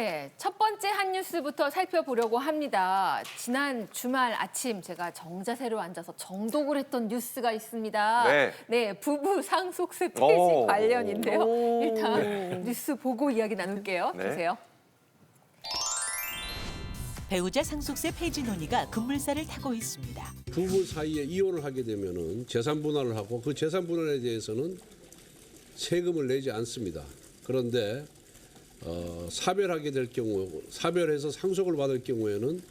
네, 첫 번째 한 뉴스부터 살펴보려고 합니다. 지난 주말 아침 제가 정자세로 앉아서 정독을 했던 뉴스가 있습니다. 네, 부부 상속세 폐지 관련인데요. 일단 뉴스 보고 이야기 나눌게요. 주세요. 배우자 상속세 폐지 논의가 급물살을 타고 있습니다. 부부 사이에 이혼을 하게 되면은 재산 분할을 하고 그 재산 분할에 대해서는 세금을 내지 않습니다. 그런데 사별하게 될 경우, 사별해서 상속을 받을 경우에는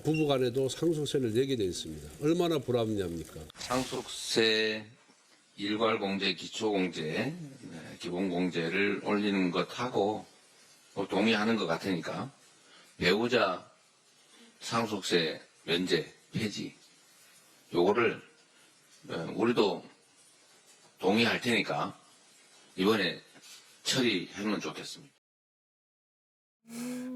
부부간에도 상속세를 내게 돼 있습니다. 얼마나 불합리합니까? 상속세 일괄공제, 기초공제, 기본공제를 올리는 것하고 동의하는 것 같으니까 배우자 상속세 면제, 폐지 요거를 우리도 동의할 테니까 이번에 처리하면 좋겠습니다.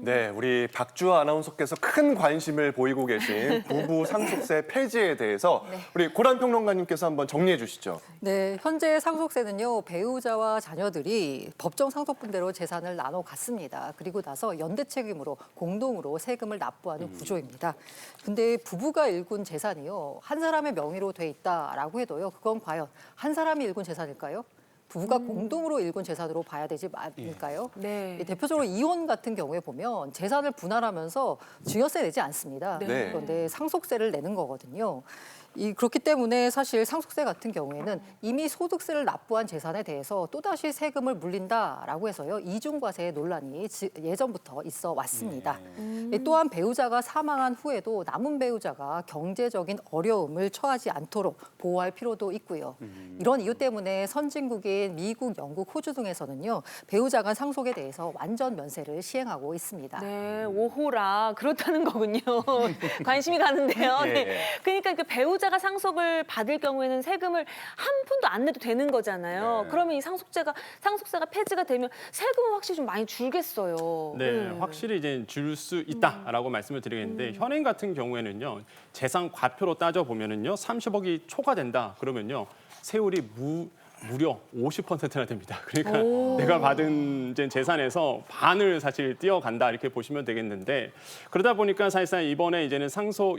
네, 우리 박주아 아나운서께서 큰 관심을 보이고 계신 부부 상속세 폐지에 대해서 우리 고란 평론가님께서 한번 정리해 주시죠. 네, 현재 상속세는요, 배우자와 자녀들이 법정 상속분대로 재산을 나눠 갖습니다. 그리고 나서 연대 책임으로 공동으로 세금을 납부하는 구조입니다. 근데 부부가 일군 재산이요, 한 사람의 명의로 돼 있다라고 해도요, 그건 과연 한 사람이 일군 재산일까요? 부부가 공동으로 일군 재산으로 봐야 되지 않을까요? 네. 대표적으로 이혼 같은 경우에 보면 재산을 분할하면서 증여세 내지 않습니다. 네. 그런데 상속세를 내는 거거든요. 그렇기 때문에 사실 상속세 같은 경우에는 이미 소득세를 납부한 재산에 대해서 또다시 세금을 물린다라고 해서요. 이중과세 논란이 예전부터 있어 왔습니다. 또한 배우자가 사망한 후에도 남은 배우자가 경제적인 어려움을 처하지 않도록 보호할 필요도 있고요. 이런 이유 때문에 선진국인 미국, 영국, 호주 등에서는요. 배우자 간 상속에 대해서 완전 면세를 시행하고 있습니다. 네, 오호라 그렇다는 거군요. 관심이 가는데요. 네. 그러니까 그 배우자가 상속을 받을 경우에는 세금을 한 푼도 안 내도 되는 거잖아요. 그러면 이 상속세가 폐지가 되면 세금은 확실히 좀 많이 줄겠어요. 네, 확실히 이제 줄 수 있다라고 말씀을 드리겠는데 현행 같은 경우에는요 재산 과표로 따져 보면은요 30억이 초과된다 그러면요 세율이 무려 50%나 됩니다. 그러니까 내가 받은 이제 재산에서 반을 사실 띄어간다 이렇게 보시면 되겠는데 그러다 보니까 사실상 이번에 이제는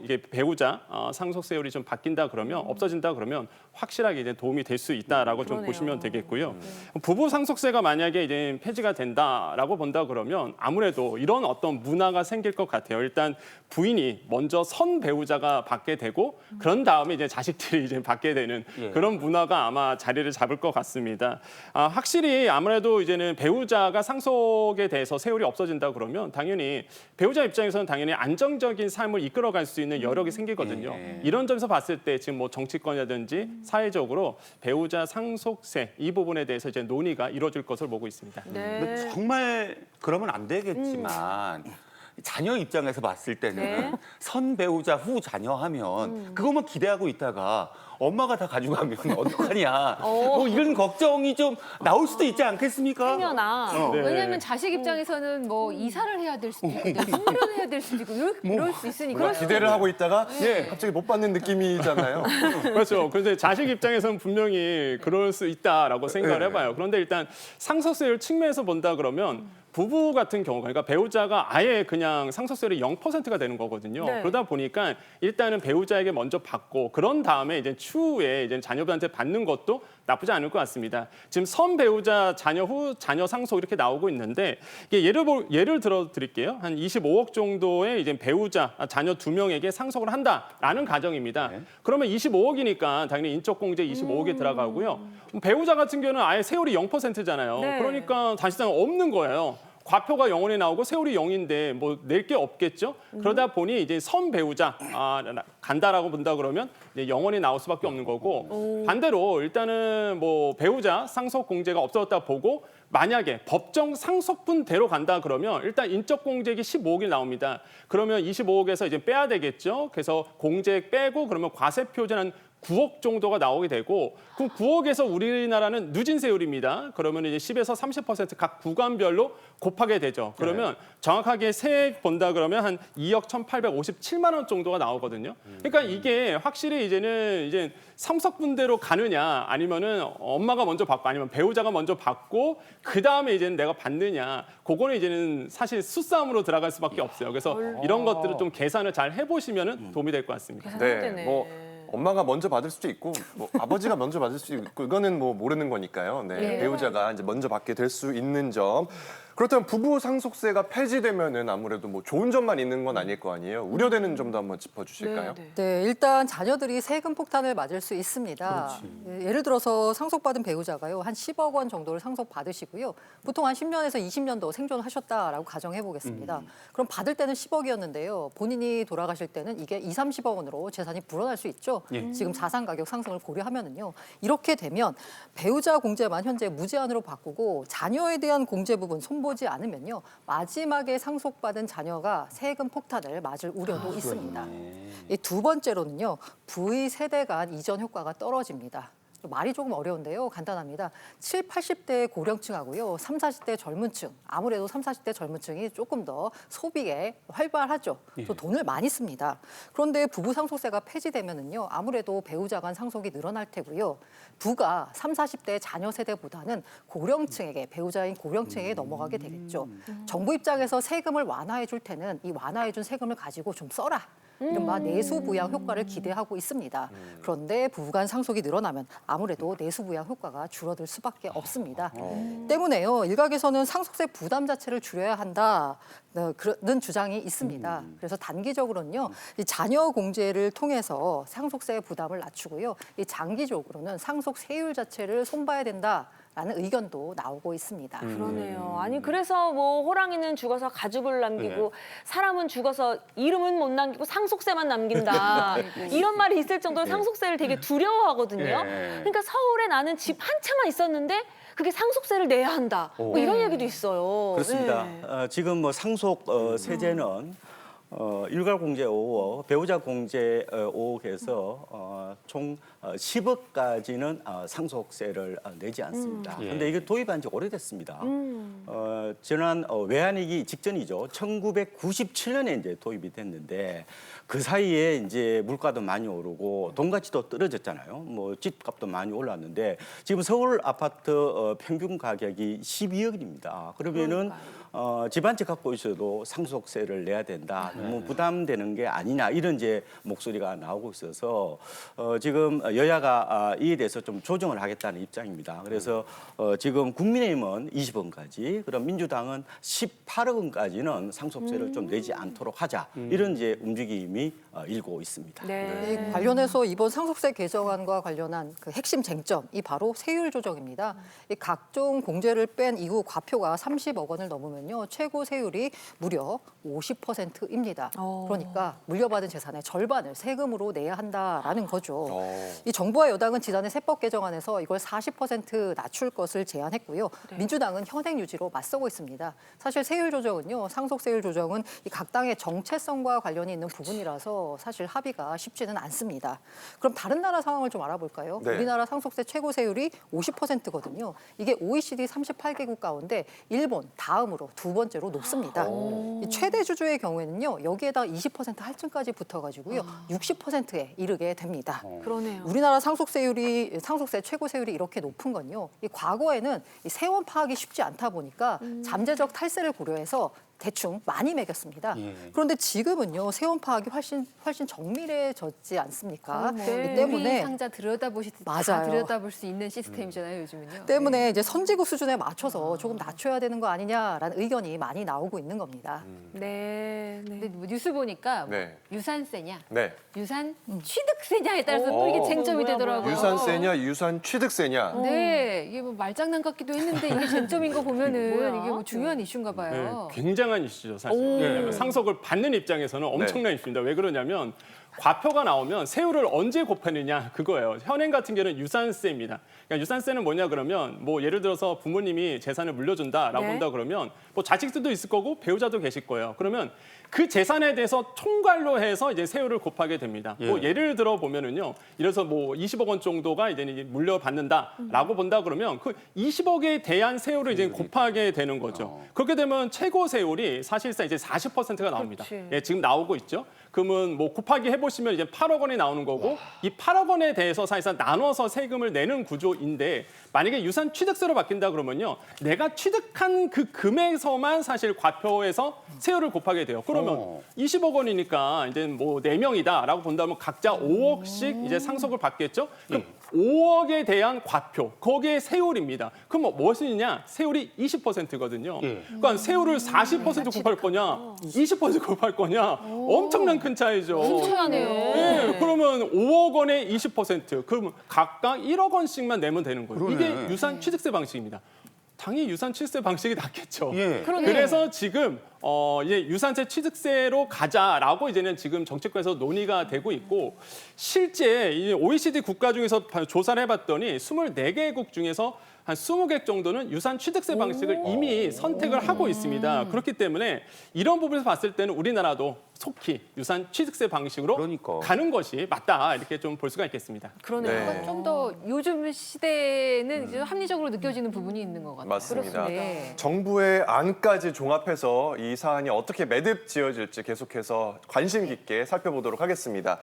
이게 배우자 상속세율이 좀 바뀐다 그러면 없어진다 그러면 확실하게 이제 도움이 될 수 있다라고 좀 보시면 되겠고요. 부부 상속세가 만약에 이제 폐지가 된다라고 본다 그러면 아무래도 이런 어떤 문화가 생길 것 같아요. 일단 부인이 먼저 선 배우자가 받게 되고 그런 다음에 이제 자식들이 이제 받게 되는 그런 문화가 아마 자리를 잡을 것 같습니다. 확실히 아무래도 이제는 배우자가 상속에 대해서 세율이 없어진다 그러면 당연히 배우자 입장에서는 당연히 안정적인 삶을 이끌어갈 수 있는 여력이 생기거든요. 이런 점에서 봤을 때 지금 뭐 정치권이라든지 사회적으로 배우자 상속세 이 부분에 대해서 이제 논의가 이루어질 것을 보고 있습니다. 네. 정말 그러면 안 되겠지만 자녀 입장에서 봤을 때는 선 배우자 후 자녀 하면 그것만 기대하고 있다가 엄마가 다 가져가면 어떡하냐. 뭐 이런 걱정이 좀 나올 수도 있지 않겠습니까? 행여나. 왜냐하면 자식 입장에서는 뭐 이사를 해야 될 수도 있고 승무를 해야 될 수도 있고 이럴 수 있으니까. 기대를 하고 있다가 갑자기 못 받는 느낌이잖아요. 그렇죠. 그런데 자식 입장에서는 분명히 그럴 수 있다라고 생각을 해봐요. 그런데 일단 상속세율 측면에서 본다 그러면 부부 같은 경우, 그러니까 배우자가 아예 그냥 상속세율이 0%가 되는 거거든요. 그러다 보니까 일단은 배우자에게 먼저 받고 그런 다음에 이제 추후에 이제 자녀들한테 받는 것도 나쁘지 않을 것 같습니다. 지금 선 배우자 자녀 후 자녀 상속 이렇게 나오고 있는데 이게 예를 들어 드릴게요. 한 25억 정도의 이제 배우자 자녀 2명에게 상속을 한다라는 가정입니다. 그러면 25억이니까 당연히 인적 공제 25억에 들어가고요. 배우자 같은 경우는 아예 세율이 0%잖아요. 그러니까 사실상 없는 거예요. 과표가 0원이 나오고 세율이 0인데 뭐 낼 게 없겠죠. 그러다 보니 이제 선 배우자 간다라고 본다 그러면 이제 0원이 나올 수밖에 없는 거고 반대로 일단은 뭐 배우자 상속 공제가 없어졌다 보고 만약에 법정 상속분대로 간다 그러면 일단 인적 공제액이 15억이 나옵니다. 그러면 25억에서 이제 빼야 되겠죠. 그래서 공제액 빼고 그러면 과세 표준한 9억 정도가 나오게 되고 그 9억에서 우리나라는 누진 세율입니다. 그러면 이제 10에서 30%각 구간별로 곱하게 되죠. 그러면 정확하게 세액 본다 그러면 한 2억 1,857만 원 정도가 나오거든요. 그러니까 이게 확실히 이제 상속분대로 가느냐 아니면은 엄마가 먼저 받고 아니면 배우자가 먼저 받고 그 다음에 이제는 내가 받느냐 그거는 이제는 사실 수싸움으로 들어갈 수밖에 없어요. 그래서 이런 것들을 좀 계산을 잘 해보시면은 도움이 될 것 같습니다. 네, 뭐 엄마가 먼저 받을 수도 있고 뭐 아버지가 먼저 받을 수도 있고 이거는 뭐 모르는 거니까요. 네, 네. 배우자가 이제 먼저 받게 될 수 있는 점. 그렇다면 부부 상속세가 폐지되면은 아무래도 뭐 좋은 점만 있는 건 아닐 거 아니에요. 우려되는 점도 한번 짚어주실까요? 네, 일단 자녀들이 세금 폭탄을 맞을 수 있습니다. 예를 들어서 상속받은 배우자가요, 한 10억 원 정도를 상속받으시고요. 보통 한 10년에서 20년도 생존하셨다라고 가정해 보겠습니다. 그럼 받을 때는 10억이었는데요. 본인이 돌아가실 때는 이게 20, 30억 원으로 재산이 불어날 수 있죠. 지금 자산 가격 상승을 고려하면은요. 이렇게 되면 배우자 공제만 현재 무제한으로 바꾸고 자녀에 대한 공제 부분 손보지 않으면요. 마지막에 상속받은 자녀가 세금 폭탄을 맞을 우려도 있습니다. 이 두 번째로는요. V 세대 간 이전 효과가 떨어집니다. 말이 조금 어려운데요. 간단합니다. 7, 80대 고령층하고요. 3, 40대 젊은 층. 아무래도 3, 40대 젊은 층이 조금 더 소비에 활발하죠. 또 돈을 많이 씁니다. 그런데 부부 상속세가 폐지되면은요. 아무래도 배우자 간 상속이 늘어날 테고요. 부가 3, 40대 자녀 세대보다는 고령층에게 배우자인 고령층에게 넘어가게 되겠죠. 정부 입장에서 세금을 완화해 줄 테는 이 완화해 준 세금을 가지고 좀 써라. 이른바 내수부양 효과를 기대하고 있습니다. 그런데 부부간 상속이 늘어나면 아무래도 내수부양 효과가 줄어들 수밖에 없습니다. 때문에요. 일각에서는 상속세 부담 자체를 줄여야 한다는 주장이 있습니다. 그래서 단기적으로는요. 이 자녀 공제를 통해서 상속세 부담을 낮추고요. 이 장기적으로는 상속세율 자체를 손봐야 된다. 라는 의견도 나오고 있습니다. 그러네요. 아니 그래서 뭐 호랑이는 죽어서 가죽을 남기고 사람은 죽어서 이름은 못 남기고 상속세만 남긴다. 이런 말이 있을 정도로 상속세를 되게 두려워하거든요. 그러니까 서울에 나는 집 한 채만 있었는데 그게 상속세를 내야 한다. 뭐 이런 얘기도 있어요. 그렇습니다. 네. 지금 뭐 상속 세제는 일괄 공제 5억, 배우자 공제 5억에서 총 10억까지는 상속세를 내지 않습니다. 그런데 이게 도입한 지 오래됐습니다. 지난 외환위기 직전이죠. 1997년에 이제 도입이 됐는데 그 사이에 이제 물가도 많이 오르고 돈 가치도 떨어졌잖아요. 뭐 집값도 많이 올랐는데 지금 서울 아파트 평균 가격이 12억입니다. 그러면은 집 한 채 갖고 있어도 상속세를 내야 된다. 너무 부담되는 게 아니냐 이런 이제 목소리가 나오고 있어서 지금 여야가 이에 대해서 좀 조정을 하겠다는 입장입니다. 그래서 지금 국민의힘은 20억까지, 그럼 민주당은 18억 원까지는 상속세를 좀 내지 않도록 하자 이런 이제 움직임이 일고 있습니다. 네, 관련해서 이번 상속세 개정안과 관련한 그 핵심 쟁점이 바로 세율 조정입니다. 이 각종 공제를 뺀 이후 과표가 30억 원을 넘으면요 최고 세율이 무려 50%입니다. 그러니까 물려받은 재산의 절반을 세금으로 내야 한다라는 거죠. 이 정부와 여당은 지난해 세법 개정안에서 이걸 40% 낮출 것을 제안했고요. 민주당은 현행 유지로 맞서고 있습니다. 사실 세율 조정은요, 상속세율 조정은 이 각 당의 정체성과 관련이 있는 부분이라서 사실 합의가 쉽지는 않습니다. 그럼 다른 나라 상황을 좀 알아볼까요? 네. 우리나라 상속세 최고 세율이 50%거든요. 이게 OECD 38개국 가운데 일본 다음으로 두 번째로 높습니다. 이 최대 주주의 경우에는요, 여기에다 20% 할증까지 붙어가지고요, 60%에 이르게 됩니다. 그러네요. 우리나라 상속세 최고 세율이 이렇게 높은 건요, 이 과거에는 이 세원 파악이 쉽지 않다 보니까 잠재적 탈세를 고려해서 대충 많이 매겼습니다. 그런데 지금은요 세원 파악이 훨씬 정밀해졌지 않습니까? 이 때문에 상자 들여다보시듯 다 맞아요. 들여다볼 수 있는 시스템이잖아요, 요즘은요. 때문에 이제 선진국 수준에 맞춰서 조금 낮춰야 되는 거 아니냐라는 의견이 많이 나오고 있는 겁니다. 네. 근데 뭐 뉴스 보니까 뭐 네. 유산세냐, 네. 유산 취득세냐에 따라서 또 이게 쟁점이 되더라고요. 유산세냐, 유산 취득세냐. 네, 이게 뭐 말장난 같기도 했는데 이게 쟁점인 거 보면은 이게 뭐 중요한 이슈인가 봐요. 굉장한 이슈죠, 사실. 왜냐하면 상속을 받는 입장에서는 엄청난 이슈입니다. 왜 그러냐면 과표가 나오면 세율을 언제 곱하느냐 그거예요. 현행 같은 경우는 유산세입니다. 그러니까 유산세는 뭐냐 그러면 뭐 예를 들어서 부모님이 재산을 물려준다라고 네. 한다 그러면 뭐 자식들도 있을 거고 배우자도 계실 거예요. 그러면 그 재산에 대해서 총괄로 해서 이제 세율을 곱하게 됩니다. 뭐 예를 들어 보면은요. 이래서 뭐 20억 원 정도가 이제 물려받는다라고 본다 그러면 그 20억에 대한 세율을 이제 곱하게 되는 거죠. 그렇게 되면 최고 세율이 사실상 이제 40%가 나옵니다. 그렇지. 예, 지금 나오고 있죠. 그러면 뭐 곱하기 해보시면 이제 8억 원이 나오는 거고 이 8억 원에 대해서 사실상 나눠서 세금을 내는 구조인데 만약에 유산 취득세로 바뀐다 그러면요. 내가 취득한 그 금액에서만 사실 과표해서 세율을 곱하게 돼요. 그러면 20억 원이니까 이제 뭐 4명이다라고 본다면 각자 5억씩 이제 상속을 받겠죠. 그럼 5억에 대한 과표, 거기에 세율입니다. 그럼 뭐 무엇이냐? 세율이 20%거든요. 그러니까 세율을 40% 곱할 거냐, 20% 곱할 거냐, 엄청난 큰 차이죠. 엄청나네요. 네, 그러면 5억 원에 20%, 그러면 각각 1억 원씩만 내면 되는 거예요. 이게 유산 취득세 방식입니다. 당연히 유산 취득세 방식이 낫겠죠. 그래서 지금 이제 유산세 취득세로 가자라고 이제는 지금 정치권에서 논의가 되고 있고 실제 이 OECD 국가 중에서 조사를 해봤더니 24개국 중에서 한 20개 정도는 유산 취득세 방식을 이미 선택을 하고 있습니다. 그렇기 때문에 이런 부분에서 봤을 때는 우리나라도 속히 유산 취득세 방식으로 가는 것이 맞다 이렇게 좀 볼 수가 있겠습니다. 그러네요. 좀 더 요즘 시대에는 이제 합리적으로 느껴지는 부분이 있는 것 같아요. 맞습니다. 네. 정부의 안까지 종합해서 이 사안이 어떻게 매듭 지어질지 계속해서 관심 깊게 살펴보도록 하겠습니다.